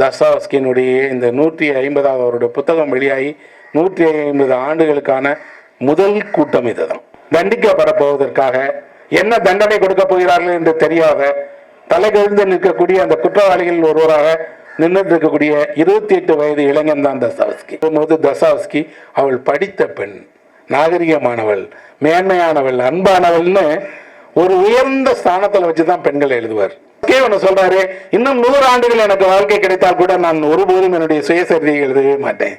தஸ்தாவஸ்கியினுடைய இந்த 150வது அவருடைய புத்தகம் வெளியாகி 150 ஆண்டுகளுக்கான முதல் கூட்டம் இதுதான். தண்டிக்கப்பட போவதற்காக என்ன தண்டனை கொடுக்க போகிறார்கள் என்று தெரியாத தலைகழிந்து நிற்கக்கூடிய அந்த குற்றவாளிகள் ஒருவராக நின்றுட்டு இருக்கக்கூடிய 28 வயது இளைஞன் தான் தஸ்தாவஸ்கி. தஸ்தாவஸ்கி அவள் படித்த பெண், நாகரிகமானவள், மேன்மையானவள், அன்பானவள்னு ஒரு உயர்ந்த ஸ்தானத்தில் வச்சுதான் பெண்கள் எழுதுவார். சொல்றாரு, இன்னும் 100 ஆண்டுகள் எனக்கு வாழ்க்கை கிடைத்தால் கூட நான் ஒருபோதும் என்னுடைய சுயசரிதையை எழுதவே மாட்டேன்.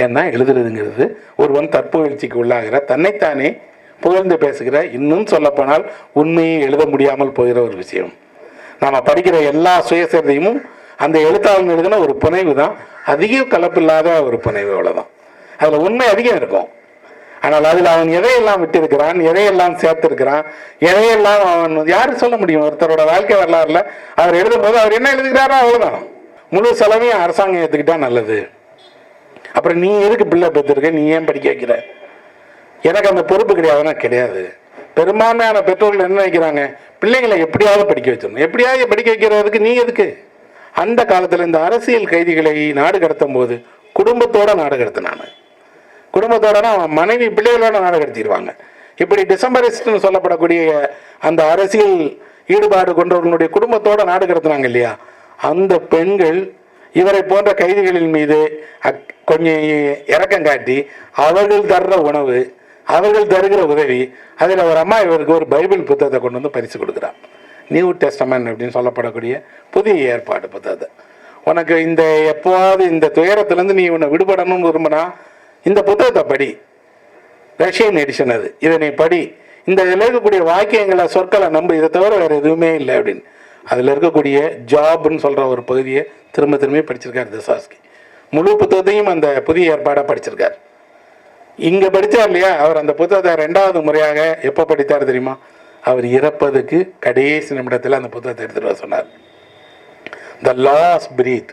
ஏன்னா எழுதுறதுங்கிறது ஒருவன் தற்புகழ்ச்சிக்கு உள்ளாகிற, தன்னைத்தானே புகழ்ந்து பேசுகிற, இன்னும் சொல்லப்போனால் உண்மையை எழுத முடியாமல் போகிற ஒரு விஷயம். நாம படிக்கிற எல்லா சுயசரிதையும் அந்த எழுத்தாளன் எழுதின ஒரு புனைவு தான், அதிக கலப்பில்லாத ஒரு புனைவு, அவ்வளவுதான். அதுல உண்மை அதிகம் இருக்கும். ஆனால் அதில் அவன் எதையெல்லாம் விட்டு இருக்கிறான், எதையெல்லாம் சேர்த்திருக்கிறான், எதையெல்லாம் அவன் யாரு சொல்ல முடியும்? ஒருத்தரோட வாழ்க்கை வரலாறுல அவர் எழுதும் போது அவர் என்ன எழுதுகிறாரோ அவ்வளவுதான். முழு செலவையும் அரசாங்கம் ஏற்றுக்கிட்டா நல்லது. அப்புறம் நீ எதுக்கு பிள்ளை பெற்றிருக்க, நீ ஏன் படிக்க வைக்கிற? எனக்கு அந்த பொறுப்பு கிடையாதுன்னா கிடையாது. பெரும்பான்மையான பெற்றோர்கள் என்ன நினைக்கிறாங்க, பிள்ளைங்களை எப்படியாவது படிக்க வச்சிடணும், எப்படியாவது படிக்க வைக்கிறதுக்கு நீ எதுக்கு? அந்த காலத்தில் இந்த அரசியல் கைதிகளை நாடு கடத்தும் போது குடும்பத்தோட நாடு கடத்தினாங்க. குடும்பத்தோடனா மனைவி பிள்ளைகளோட நாடு கடத்திடுவாங்க. இப்படி டிசம்பரிஸ்ட்னு சொல்லப்படக்கூடிய அந்த அரசியல் ஈடுபாடு கொண்டவர்களுடைய குடும்பத்தோட நாடு கடத்தினாங்க இல்லையா? அந்த பெண்கள் இவரை போன்ற கைதிகளின் மீது கொஞ்சம் இரக்கம் காட்டி அவர்கள் தர்ற உணவு, அவர்கள் தருகிற உதவி, அதில் ஒரு அம்மா இவருக்கு ஒரு பைபிள் புத்தகத்தை கொண்டு வந்து பரிசு கொடுக்குறான். நியூ டெஸ்டமென்ட் அப்படின்னு சொல்லப்படக்கூடிய புதிய ஏற்பாடு புத்தகத்தை. உனக்கு இந்த எப்போவாவது இந்த துயரத்திலேருந்து நீ உன்னை விடுபடணும்னு விரும்பினா இந்த புத்தகத்தை படி. ரஷ்யன் எடிஷன் அது. இதை நீ படி. இந்த இதில் இருக்கக்கூடிய வாக்கியங்களை, சொற்களை நம்ப, இதை தவிர வேறு எதுவுமே இல்லை அப்படின்னு. அதில் இருக்கக்கூடிய ஜாப்னு சொல்கிற ஒரு பகுதியை திரும்ப திரும்ப படிச்சிருக்கார் தஸ்தாவஸ்கி. முழு புத்தகத்தையும் அந்த புதிய ஏற்பாடாக படிச்சிருக்கார். இங்கே படித்தார் இல்லையா? அவர் அந்த புத்தகத்தை 2வது முறையாக எப்போ படித்தார் தெரியுமா? அவர் இறப்பதுக்கு கடைசி நிமிடத்தில் அந்த புத்தகத்தை எடுத்துகிட்டு வர சொன்னார். The last breath.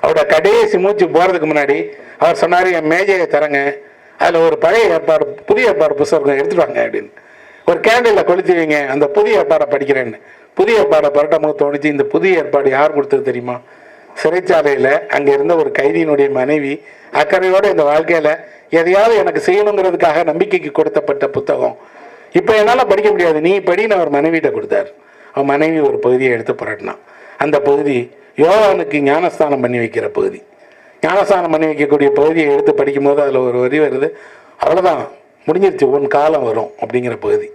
அவரோட கடைசி மூச்சு போகிறதுக்கு முன்னாடி அவர் சொன்னார், என் மேஜையை தரங்க, அதில் ஒரு பழைய ஏற்பாடு, புதிய ஏற்பாடு புத்தகம் எடுத்துட்டு வாங்க அப்படின்னு. ஒரு கேண்டிலில் கொளுத்தி வைங்க, அந்த புதிய ஏற்பாடை படிக்கிறேன்னு. புதிய ஏற்பாடை புரட்டும் போது தோணுச்சு, இந்த புதிய ஏற்பாடு யார் கொடுத்தது தெரியுமா? சிறைச்சாலையில் அங்கே இருந்த ஒரு கைதியினுடைய மனைவி அக்கறையோடு இந்த வாழ்க்கையில் எதையாவது எனக்கு செய்யணுங்கிறதுக்காக நம்பிக்கைக்கு கொடுத்தப்பட்ட புத்தகம். இப்போ என்னால் படிக்க முடியாது, நீ படின்னு அவர் மனைவியிட்ட கொடுத்தார். அவன் மனைவி ஒரு பகுதியை எடுத்து புரட்டினான். அந்த பகுதி யோவானுக்கு ஞானஸ்தானம் பண்ணி வைக்கிற பகுதி. ஞானஸ்தானம் பண்ணி வைக்கக்கூடிய பகுதியை எடுத்து படிக்கும் போது அதில் ஒரு வரி வருது, அவ்வளோதான் முடிஞ்சிருச்சு, உன் காலம் வரும் அப்படிங்கிற பகுதி.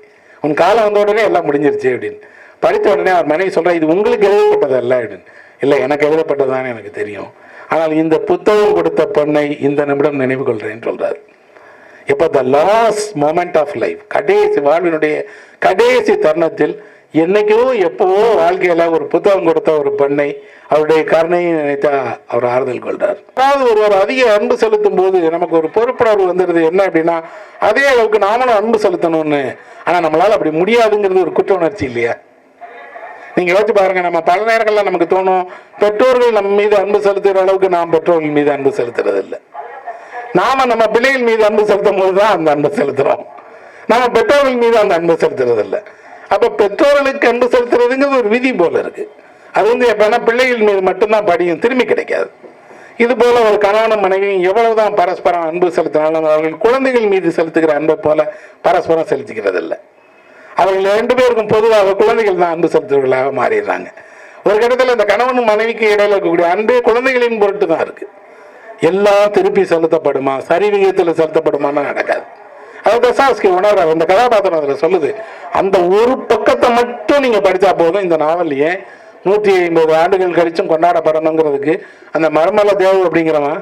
உன் காலம் வந்த உடனே எல்லாம் முடிஞ்சிருச்சு அப்படின்னு. படித்த உடனே அவர் மனைவி சொல்கிறா, இது உங்களுக்கு எழுதப்பட்டதல்ல அப்படின்னு. இல்லை, எனக்கு எழுதப்பட்டதான்னு எனக்கு தெரியும், ஆனால் இந்த புத்தகம் கொடுத்த பெண்ணை இந்த நிமிடம் நினைவு கொள்கிறேன்னு சொல்கிறார். இப்போ the last moment of life, கடைசி வாழ்வினுடைய கடைசி தருணத்தில் என்னைக்கோ எப்போவோ வாழ்க்கையில் ஒரு புத்தகம் கொடுத்த ஒரு பெண்ணை, அவருடைய கருணையை நினைத்தா அவர் ஆறுதல் கொள்றார். அதாவது ஒருவர் அதிக அன்பு செலுத்தும் போது நமக்கு ஒரு பொறுப்புணர்வு வந்துடுது. என்ன அப்படின்னா, அதே அளவுக்கு நாமளும் அன்பு செலுத்தணும்னு. ஆனால் நம்மளால் அப்படி முடியாதுங்கிறது ஒரு குற்ற உணர்ச்சி இல்லையா? நீங்க யோசிச்சு பாருங்க, நம்ம பல நேரங்களில் நமக்கு தோணும், பெற்றோர்கள் நம்ம மீது அன்பு செலுத்துகிற அளவுக்கு நாம் பெற்றோர்கள் மீது அன்பு செலுத்துறது இல்லை. நாம நம்ம பிள்ளைகள் மீது அன்பு செலுத்தும் போதுதான் அந்த அன்பு செலுத்துறோம், நம்ம பெற்றோர்கள் மீது அந்த அன்பு செலுத்துறது இல்லை. அப்ப பெற்றோர்களுக்கு அன்பு செலுத்துறதுங்கிறது ஒரு விதி போல இருக்கு. அது எப்படின்னா பிள்ளைகள் மீது மட்டும்தான் படியும், திரும்பி கிடைக்காது. இது போல ஒரு கணவனும் மனைவியும் எவ்வளவுதான் பரஸ்பரம் அன்பு செலுத்தினாலும் அவர்கள் குழந்தைகள் மீது செலுத்துகிற அன்பை போல பரஸ்பரம் செலுத்திக்கிறது இல்லை. அவர்கள் 2 பேருக்கும் பொதுவாக குழந்தைகள் தான் அன்பு செலுத்துவர்களாக மாறிடுறாங்க. ஒரு கட்டத்தில் இந்த கணவனும் மனைவிக்கு இடையில இருக்கக்கூடிய அன்பே குழந்தைகளின் பொருட்டு தான் இருக்கு. எல்லாம் திருப்பி செலுத்தப்படுமா, சரி விகிதத்தில் செலுத்தப்படுமான்னு நடக்காது. அது தஸ்தாவஸ்கி உணர்றார். அந்த கதாபாத்திரம் அதில் சொல்லுது, அந்த ஒரு பக்கத்தை மட்டும் நீங்க படித்தா போதும் இந்த நாவல்லையே 150 ஆண்டுகள் கழிச்சும் கொண்டாடப்படணுங்கிறதுக்கு. அந்த மர்மல தேவ் அப்படிங்கிறவன்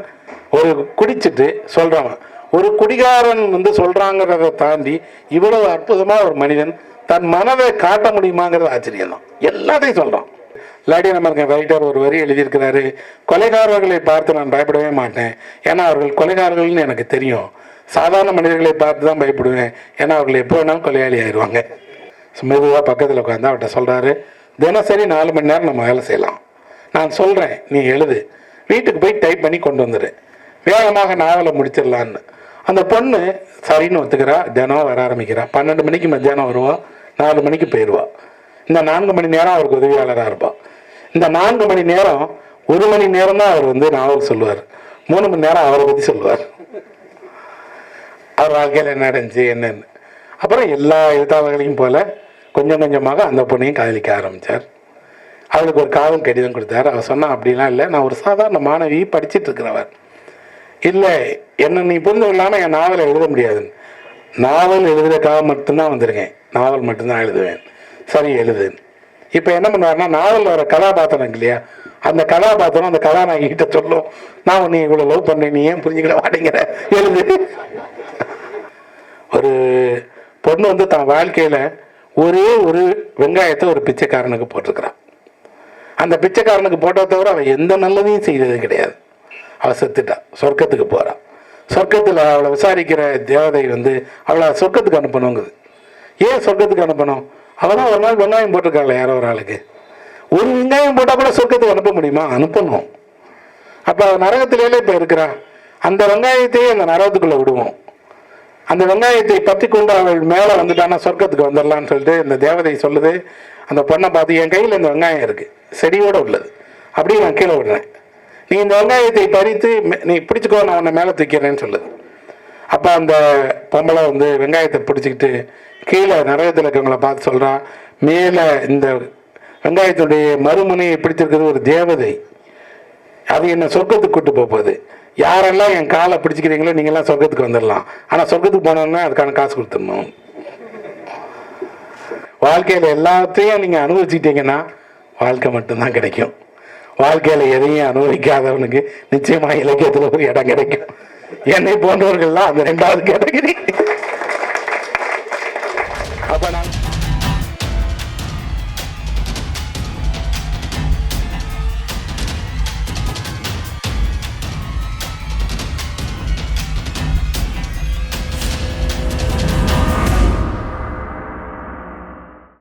ஒரு குடிச்சிட்டு சொல்றவன், ஒரு குடிகாரன் சொல்றாங்கிறத தாண்டி இவ்வளவு அற்புதமா ஒரு மனிதன் தன் மனதை காட்ட முடியுமாங்கிறது ஆச்சரியம் தான். எல்லாத்தையும் சொல்றான். லாடியன் அமெரிக்கன் ரைட்டர் ஒரு வரி எழுதியிருக்கிறாரு, கொலைகாரர்களை பார்த்து நான் பயப்படவே மாட்டேன், ஏன்னா அவர்கள் கொலைகாரர்கள்னு எனக்கு தெரியும். சாதாரண மனிதர்களை பார்த்து தான் பயப்படுவேன், ஏன்னா அவர்கள் எப்போ வேணாலும் கொலையாளி ஆயிடுவாங்க. மெதுவாக பக்கத்தில் உட்காந்து அவர்கிட்ட சொல்கிறாரு, தினசரி 4 மணி நேரம் நம்ம வேலை செய்யலாம், நான் சொல்கிறேன் நீ எழுது, வீட்டுக்கு போய் டைப் பண்ணி கொண்டு வந்துடு, வேகமாக நாவலை முடிச்சிடலான்னு. அந்த பொண்ணு சரின்னு ஒத்துக்கிறா, தினம் வர ஆரம்பிக்கிறா. 12 மணிக்கு மத்தியானம் வருவா, 4 மணிக்கு போயிடுவா. இந்த 4 மணி நேரம் அவருக்கு உதவியாளராக இருப்பாள். இந்த 4 மணி நேரம் 1 மணி நேரம் தான் அவர் வந்து நாவல் சொல்லுவார், 3 மணி நேரம் அவரை பற்றி சொல்லுவார். அவர் வாழ்க்கையில் என்ன நடந்துச்சு என்னன்னு. அப்புறம் எல்லா எழுத்தாளர்களையும் போல கொஞ்சம் கொஞ்சமாக அந்த பொண்ணையும் காதலிக்க ஆரம்பித்தார். அவளுக்கு ஒரு காதல் கடிதம் கொடுத்தார். அவர் சொன்னா அப்படிலாம் இல்லை, நான் ஒரு சாதாரண மாணவி, படிச்சுட்டு இருக்கிறவர். இல்லை, என்ன நீ புரிந்து கொள்ளாமல் என் நாவலை எழுத முடியாதுன்னு. நாவல் எழுதுறதுக்காக மட்டும்தான் வந்திருக்கேன், நாவல் மட்டும்தான் எழுதுவேன். சரி எழுதுன்னு. இப்போ என்ன பண்ணுவார்னா, நாவல் வர கதாபாத்திரம் இருக்கு இல்லையா, அந்த கதாபாத்திரம் அந்த கதாநாயகி கிட்ட சொல்லும், நான் உன்னை இவ்வளோ லவ் பண்ணேன், நீ ஏன் புரிஞ்சுக்கிட மாட்டேங்கிற, எழுது. ஒரு பொண்ணு வந்து தான் வாழ்க்கையில் ஒரே ஒரு வெங்காயத்தை ஒரு பிச்சைக்காரனுக்கு போட்டிருக்கிறான். அந்த பிச்சைக்காரனுக்கு போட்டதை தவிர அவள் எந்த நல்லதையும் செய்தது கிடையாது. அவள் செத்துட்டா, சொர்க்கத்துக்கு போகிறான். சொர்க்கத்தில் அவளை விசாரிக்கிற தேவதை வந்து அவளை சொர்க்கத்துக்கு அனுப்பணுங்குது. ஏன் சொர்க்கத்துக்கு அனுப்பணும்? அவள் தான் ஒரு நாள் வெங்காயம் போட்டிருக்காள் யாரோ ஒரு ஆளுக்கு. ஒரு வெங்காயம் போட்டால் கூட சொர்க்கத்துக்கு அனுப்ப முடியுமா? அனுப்பணும். அப்போ நரகத்திலே இப்போ இருக்கிறா, அந்த வெங்காயத்தையே அந்த நரகத்துக்குள்ளே விடுவோம். அந்த வெங்காயத்தை பற்றி கொண்டு அவள் மேலே வந்துட்டான்னா சொர்க்கத்துக்கு வந்துடலான்னு சொல்லிட்டு இந்த தேவதை சொல்லுது. அந்த பொண்ணை பார்த்து, என் கையில் இந்த வெங்காயம் இருக்குது, செடியோடு உள்ளது, அப்படியே நான் கீழே விடுறேன், நீ இந்த வெங்காயத்தை பறித்து நீ பிடிச்சிக்கோ, நான் உன்னை மேலே தூக்கிறேன்னு சொல்லுது. அப்போ அந்த பொம்பளை வந்து வெங்காயத்தை பிடிச்சிக்கிட்டு கீழே நரகத்தில் இருக்கவங்கள பார்த்து சொல்கிறா, மேலே இந்த வெங்காயத்துடைய மறுமுனையை பிடிச்சிருக்கிறது ஒரு தேவதை, அது என்னை சொர்க்கத்துக்கு கூட்டு போகுது. யாரெல்லாம் என் காலை பிடிச்சிக்கிறீங்களோ நீங்கள்லாம் சொர்க்கத்துக்கு வந்துடலாம், ஆனால் சொர்க்கத்துக்கு போனோன்னா அதுக்கான காசு கொடுத்துடணும். வாழ்க்கையில் எல்லாத்தையும் நீங்கள் அனுபவிச்சுக்கிட்டீங்கன்னா வாழ்க்கை மட்டும்தான் கிடைக்கும். வாழ்க்கையில் எதையும் அனுபவிக்காதவனுக்கு நிச்சயமாக இலக்கியத்தில் ஒரு இடம் கிடைக்கும். என்னை போன்றவர்கள்லாம் அந்த 2வது கேட்டகரி.